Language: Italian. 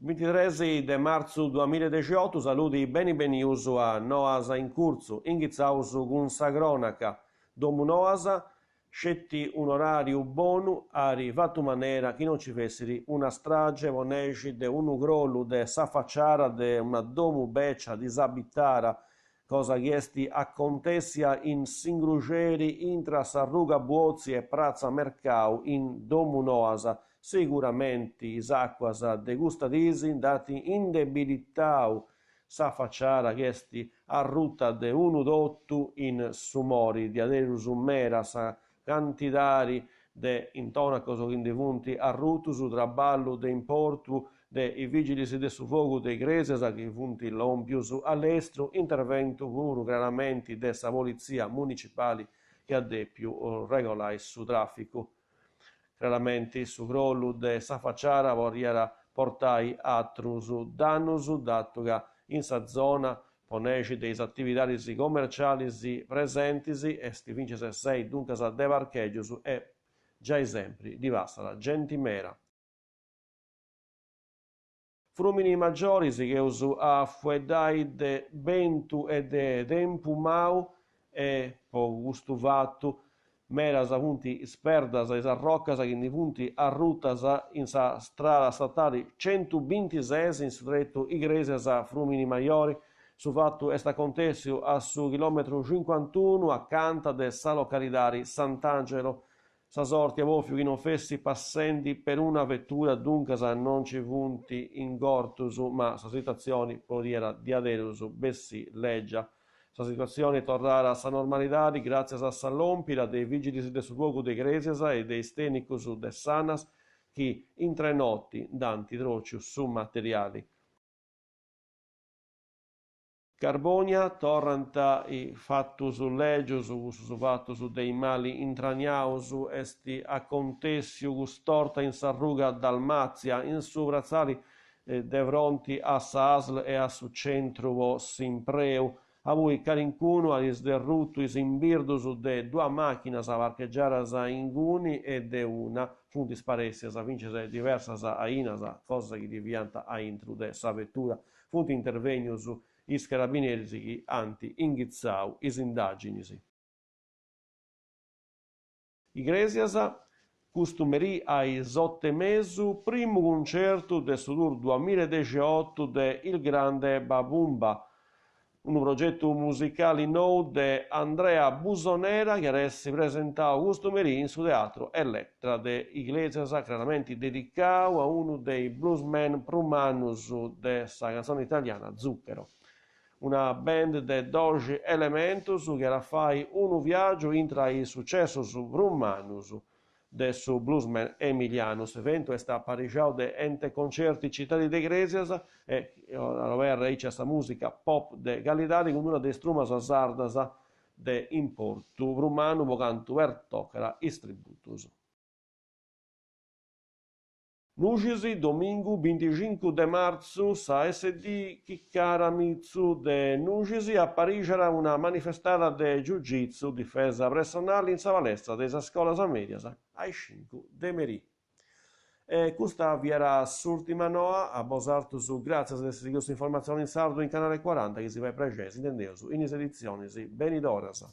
23 de marzo 2018, saluti benius a Noasa in curso, inghizzausu con sa cronaca. Domu Noasa, scetti un orario buono, ari fatto maniera che non ci fesseri una strage voneci de un crollo de s'affacciara de una domu beccia disabittara, cosa che esti acontessia in singruceri intra Sarruga Buozzi e Prazza Mercau in Domu Noasa. Sicuramente is acquas degustadisi dati indebilitau sa facciara che esti a rutta de unu dottu in sumori di aderus mera sa cantidari de intonacos in defunti a ruttu su traballo de importu de i vigili de su fogu de igrejas che funti lompius all'estero intervento puru chiaramente de sa polizia municipali che addepiu regolai su traffico. Chiaramente su crollo de sa facciara vorriera portai atrus dannus, dato che in sa zona poneci dei attività commerciali presenti e sti vince 6 dunque sa de parcheggius e già esempi di vasta gentimera. Frumini maggiori che usu a fuedai de bentu e de tempu mau e po gustu fattu meras punti sperdas e roccas che ne punti a rutas in sa strada statale 126 in stretto Iglesias a Frumini Maiori. Su fatto est acontessio a su chilometro 51 accanto de sa località Sant'Angelo. Sa sorti a vofiu che non fessi passenti per una vettura dunque sa non ci punti in gortus ma sa situazione podiera di aderus bessi leggia. La situazione tornarà a sa normalità grazie a sa lompira dei vigili del luogo de Iglesias e dei tecnicus de Sanas che in 3 notti danti trocius su materiali. Carbonia tornanta i fattus legius su fattus dei mali intraniaus esti acontessiu gustorta in Sarruga Dalmazia in su brazzali de fronti a sa ASL e a su centro Simpreu. A voi carincuno alis derrutto is imbirdus de dua macchinas parcheggiaras in Guni e de una funti sparessias a vincere diversas ainas, cosa che divianta a intru de sa vettura. Funti intervenius is carabinieri che anti inghizzau is indaginis. Iglesias custumeri ai sottemesu primo concerto de sudur 2018 de Il Grande Babumba, un progetto musicale nuovo de Andrea Busonera che resti presentato custumeri in su teatro Elettra de Iglesias, chiaramente dedicato a uno dei bluesmen prumannus de sa canzone italiana Zucchero. Una band de 12 elementos che era fai un viaggio intra i successos prumannus de su bluesman emilianus. Evento è appariciato de ente concerti cittadi de Iglesias e aver reice sa musica pop de Galidari con una de strumas sardas de importu prumanu vocantu vertocera istributus. Nucisi, domingo 25 de marzo, sa SD Chiccaramitsu de Nucisi apparicera una manifestata de Jiu-Jitsu difesa personale in sa palestra della scuola medias ai 5 de Merì. E questa vi era l'ultima noa, a Bosartus, grazie a questa informazione in sardo in canale 40 che si va precesi, intendevo, in edizioni, benidoras.